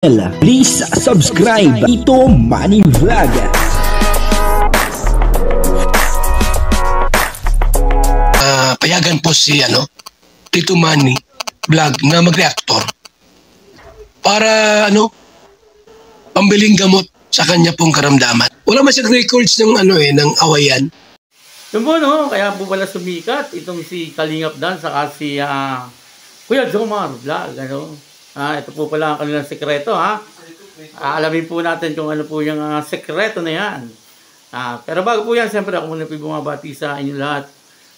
Please subscribe Tito Manny Vlog. Payagan po si Tito Manny Vlog na mag-reactor para pambiling gamot sa kanya pong karamdaman. Wala man siyang records ng ng awayan. Yun po, kaya po pala sumikat itong si Kalingap Dan saka si Kuya Jomar Vlog, ito po pala ang kanilang sekreto, alamin po natin kung ano po yung sekreto na yan. Pero bago po yan, siyempre ako muna po bumabati sa inyong lahat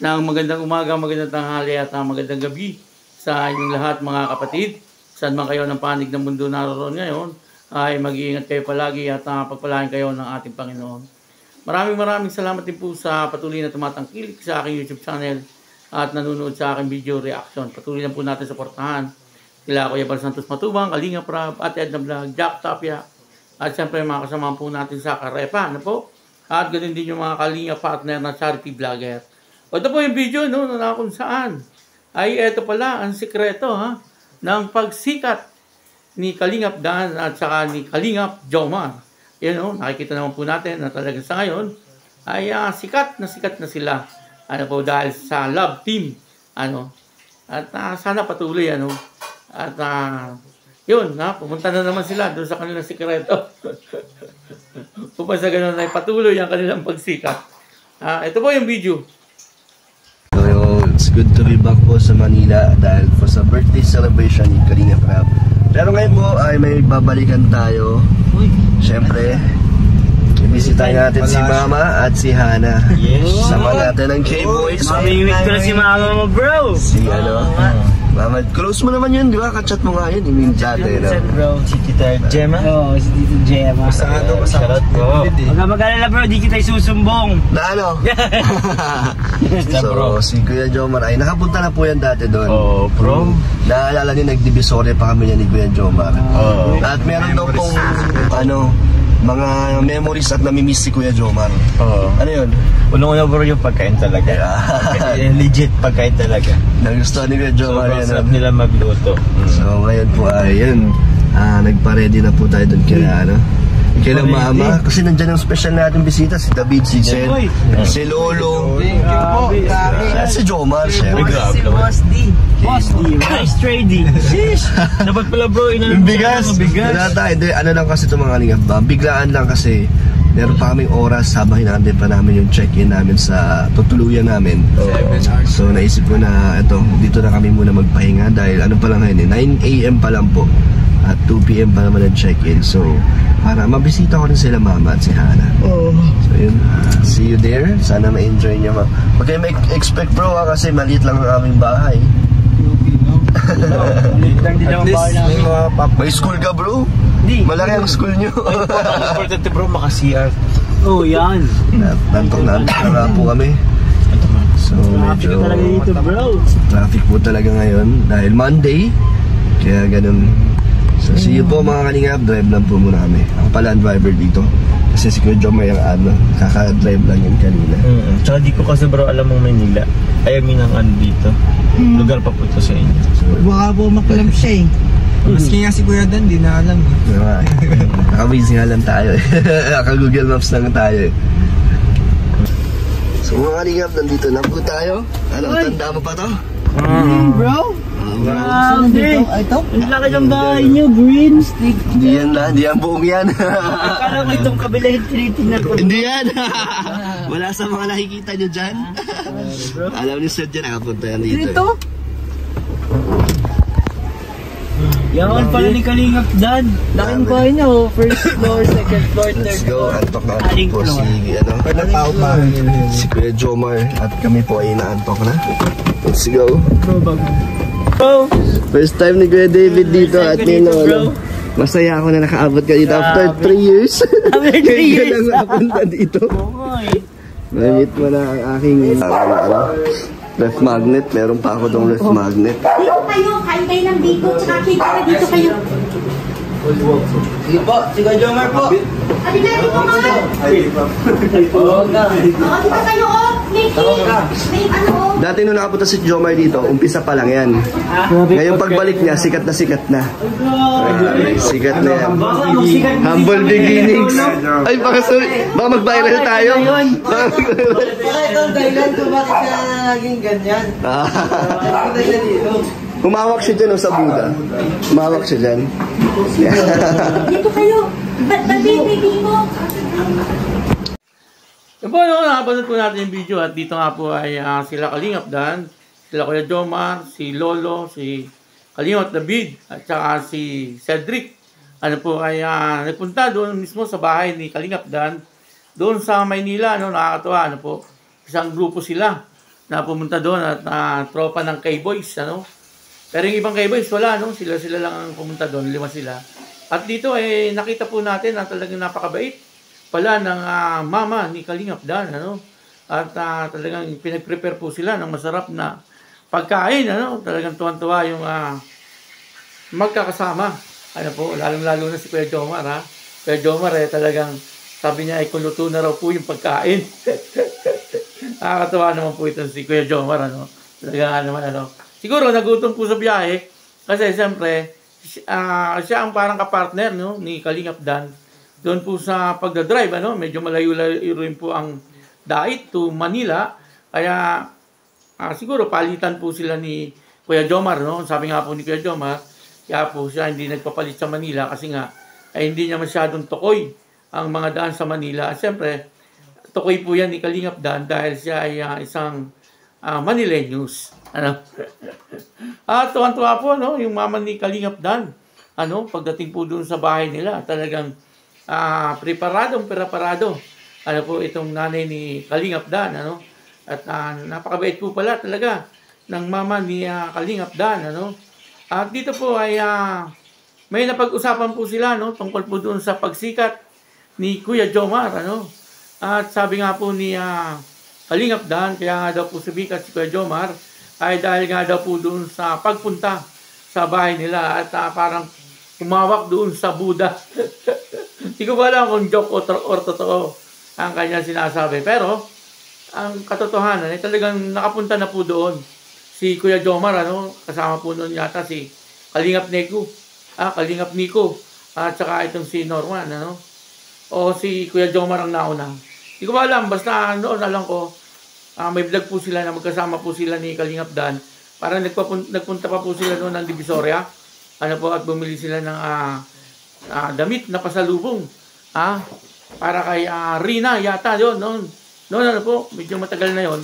ng magandang umaga, magandang tanghali at magandang gabi sa inyong lahat mga kapatid. Saan man kayo ng panig ng mundo naroon ngayon, ay mag-iingat kayo palagi at pagpalain kayo ng ating Panginoon. Maraming salamat din po sa patuloy na tumatangkilik sa aking YouTube channel at nanonood sa aking video reaction. Patuloy lang po natin suportahan sila Kuya Bal Santos Matubang, Kalingap Rab, at Edna Vlog, Jack Tapia, at siyempre mga kasama po natin sa Karepa, at ganoon din yung mga Kalingap partner na charity vlogger. Ito po yung video, na kung saan ay ito pala ang sikreto ng pagsikat ni Kalingap Dan at saka ni Kalingap Jomar. Yan, nakikita naman po natin na talaga sa ngayon ay sikat na sila. Dahil sa love team. At sana patuloy, At yun, pumunta na naman sila doon sa kanilang sikreto. Kung sa ganun ay patuloy ang kanilang pagsikat. Ito po yung video. So, it's good to be back po sa Manila dahil po sa birthday celebration ni Kalingap Rab. Pero ngayon po ay may babalikan tayo. Siyempre, ibisitahin natin si Mama at si Hana. Yes. Sama natin ang K-Boys. Mamimit ko na si Mama mo, bro. Si Mama, close mo naman yun, di ba? Kachat mo nga yun, yung dati, bro, si Tita Gemma. Oo, si Tita Gemma. Shoutout bro. Huwag ka mag-alala bro, di kita isusumbong. Na So, si Kuya Jomar ay nakapunta na po yan dati doon. Oo, bro. Naalala niyo, nagdivisory pa kami yan ni Kuya Jomar. At meron daw pong, mga memories at namimiss si Kuya Jomar. Ano yun? Unang-una bro yung pagkain talaga. Legit pagkain talaga. Nagustuhan ni Kuya Jomar yan. Sarap nila magluto. So ngayon po ay yun, nagpa-ready na po tayo doon kailang Mama. Kasi nandyan ang special natin bisita, si David, si Zen, si Lolo, si Jomar, syempre. Si Boss D. Boss D, rice trading. Sheesh! Dapat pala bro, bigas. Wala tayo, ano lang kasi itong mga Kalingap ba? Biglaan lang kasi meron pa kaming oras habang hinahantay pa namin yung check-in namin sa tutuluyan namin. So naisip ko na dito na kami muna magpahinga dahil pa lang ngayon 9 AM pa lang po at 2 PM pa naman ang check-in. So para mabisita ko rin sila Mama at si Hana. So yun, see you there. Sana ma-enjoy nyo. Huwag kayo expect bro kasi maliit lang ang aming bahay. May school ka bro? Malaki ang school nyo. Important bro, maka-CR. Yan. Nantok na po kami. So medyo talaga dito bro. Traffic po talaga ngayon dahil Monday. Kaya ganun. So see you po mga Kalingap. Drive lang po muna kami. Ako pala ang driver dito. Kasi si Kuya Jomar yung kaka-drive lang yun kanina. Tsaka di ko kasi bro alam mo Manila. Ayaw minang dito. Lugar pa po ito sa inyo. So, baka po makalam siya Maski nga si Kuya Dan, di na alam. Naka-busy nga lang tayo. Naka-Google Maps lang tayo. So mga Kalingap, nandito na po tayo. Tanda mo pa to? Bro? Grabe! Ito? Ang laki ng bahay nyo, green stick. Hindi yan buong yan. Akala ko itong kabilang tinitingnan ko. Hindi yan! Wala sa mga nakikita nyo dyan. Alam niyo sir dyan, nakapunta yan dito. Dito? Yaman pala ni Kalingap Dan. Laking bahay niya first floor, second floor, third Let's floor. go, antok na antok po si Kuya Jomar at kami po ay inaantok na. Let's go. First time ni Kuya David dito at ni Lolo. Masaya ako na nakaabot ka dito after 3 years. After 3 years. Kaya lang napunta dito. Namit mo na ang aking ref magnet. Meron pa ako dong ref magnet. Dito kayo, kain kayo ng bigo, tsaka kita na dito kayo. Sige po, si Kuya Jomar po. Halika na dito mga. Oo, Dito kayo, May ano, Dati nung nakapunta si Jomar dito, umpisa pa lang yan. Ngayon pagbalik niya, sikat na sikat na. Sikat na yan. Humble beginnings. Ay, baka mag-viral tayo. Baka ito ang dahilan kung bakit siya naging ganyan. Humawak siya dyan sa Buddha. Humawak siya dyan. dito kayo. Ba't baby mo? Yan po, no, nakapanood po natin yung video at dito nga po ay sila Kalingap Dan, sila Kuya Jomar, si Lolo, si Kalingap David, at saka si Cedric. Ano po ay nagpunta doon mismo sa bahay ni Kalingap Dan, doon sa Maynila, no, nakakatuwa, ano po, isang grupo sila na pumunta doon at tropa ng K-Boys, ano. Pero yung ibang K-Boys, wala, no, sila lang ang pumunta doon, 5 sila. At dito ay nakita po natin na talagang napakabait pala ng mama ni Kalingap Dan, ano? At talagang pinag-prepare po sila ng masarap na pagkain, ano? Talagang tuwan-tuwa yung magkakasama. Ano po, lalong-lalo na si Kuya Jomar, ha? Kuya Jomar, talagang sabi niya ay kuluto na raw po yung pagkain. Nakakatawa naman po ito si Kuya Jomar, ano? Talagang naman, ano? Siguro nagutom po sa biyahe kasi siyempre siya ang parang kapartner, no, ni Kalingap Dan. Doon po sa pagdadrive, ano, medyo malayo-layo rin po ang dait to Manila. Kaya siguro palitan po sila ni Kuya Jomar, no? Sabi nga po ni Kuya Jomar, kaya po siya hindi nagpapalit sa Manila kasi nga ay hindi niya masyadong tukoy ang mga daan sa Manila. At siyempre, tukoy po yan ni Kalingap Dan dahil siya ay isang Manileños. Ano? At tuwan-tuwa po, no, yung mama ni Kalingap Dan. Ano, pagdating po doon sa bahay nila, talagang preparado. Ano po itong nanay ni Kalingap Dan, ano? At napakabait po pala talaga ng mama ni Kalingap Dan, ano? At dito po ay may napag-usapan po sila, no, tungkol po doon sa pagsikat ni Kuya Jomar, ano? At sabi nga po ni Kalingap Dan, kaya nga daw po sumikat si Kuya Jomar ay dahil nga daw po doon sa pagpunta sa bahay nila at parang umawak doon sa Buddha. Hindi ko ba alam kung joke or totoo ang kanya sinasabi. Pero, ang katotohanan ay talagang nakapunta na po doon si Kuya Jomar, ano? Kasama po noon yata si Kalingap Nico, at saka itong si Norman, ano? O si Kuya Jomar ang nauna. Hindi ko ba alam, basta noon alam ko, may vlog po sila na magkasama po sila ni Kalingap Dan. Parang nagpunta pa po sila noon ng Divisoria. Ano po, at bumili sila ng damit na pasalubong. Para kay Rina yata yun. Noon ano po, medyo matagal na yun.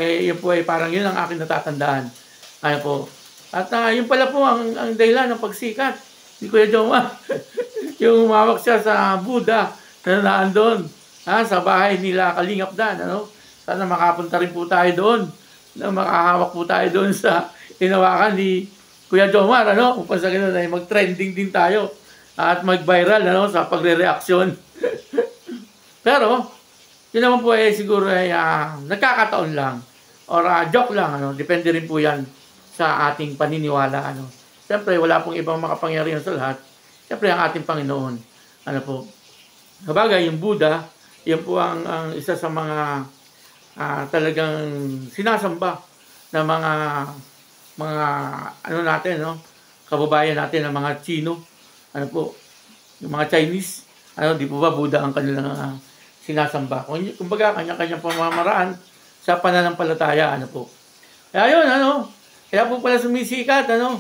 Yun po ay parang yun ang aking natatandaan. Ano po. At yun pala po ang dahilan ng pagsikat ni Kuya Jomar. Yung umawak siya sa Buddha na naandun sa bahay nila Kalingap Dan. Ano? Sana makapunta rin po tayo doon. Na makahawak po tayo doon sa inawakan ni Kuya Jomar, ano? Upang sa ganun ay mag-trending din tayo at mag-viral, ano, sa pagre-reaksyon. Pero, yun naman po ay siguro ay nagkakataon lang or joke lang, ano? Depende rin po yan sa ating paniniwala, ano. Siyempre, wala pong ibang makapangyarihan sa lahat. Siyempre, ang ating Panginoon, ano po. Sabagay, yung Buddha, yan po ang isa sa mga talagang sinasamba na mga ano natin, no, kababayan natin, ng mga Chino, ano po, yung mga Chinese, ano, di po ba Buddha ang kanilang sinasamba. Kumbaga, kanya-kanyang pamamaraan sa pananampalataya, ano po. Kaya yun, ano, kaya po pala sumisikat, ano,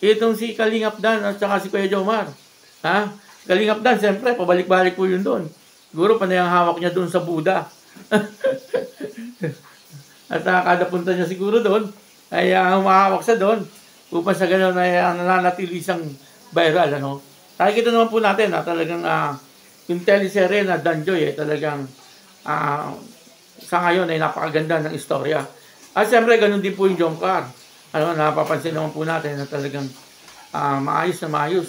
itong si Kalingap Dan at saka si Kuya Jomar. Si Kalingap Dan, siyempre, pabalik-balik po yun doon. Siguro, panay ang hawak niya doon sa Buddha. At kada punta niya siguro doon, ay humahawak siya doon upang sa gano'n ay nananatili siyang viral, ano. Nakikita naman po natin na talagang yung teleserye na Danjoy talagang sa ngayon ay napakaganda ng istorya. At siyempre ganoon din po yung Jomcar. Ano, napapansin naman po natin na talagang maayos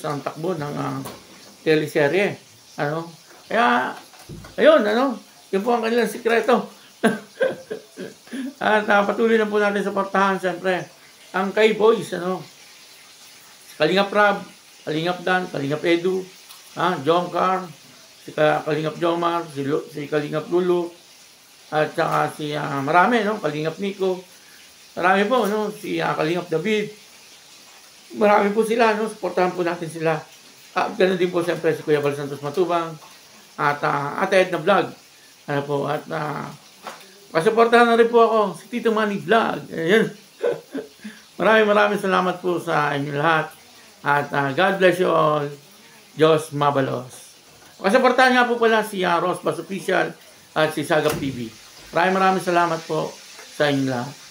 ang takbo ng teleserye. Ano? Kaya ayun, ano, yun po ang kanilang sikreto. At patuloy na po natin sa portahan, siyempre, ang K-Boys, ano, Kalingap Rab, Kalingap Dan, Kalingap Edu, Jomcar, si Kalingap Jomar, si Kalingap Lulu, At saka si marami, no? Kalingap Nico. Marami po, no? Si Kalingap David. Marami po sila, no? Supportahan po natin sila. Ganun din po siyempre si Kuya Val Santos Matubang. At Ate Edna Vlog. Ano po, at pasuportahan na rin po ako, si Tito Manny Vlog. Ayan. Maraming salamat po sa inyo lahat. At God bless you all. Diyos mabalos. Pasuportahan nga po pala si Rosbas Official at si Sagap TV. Maraming salamat po sa inyo lahat.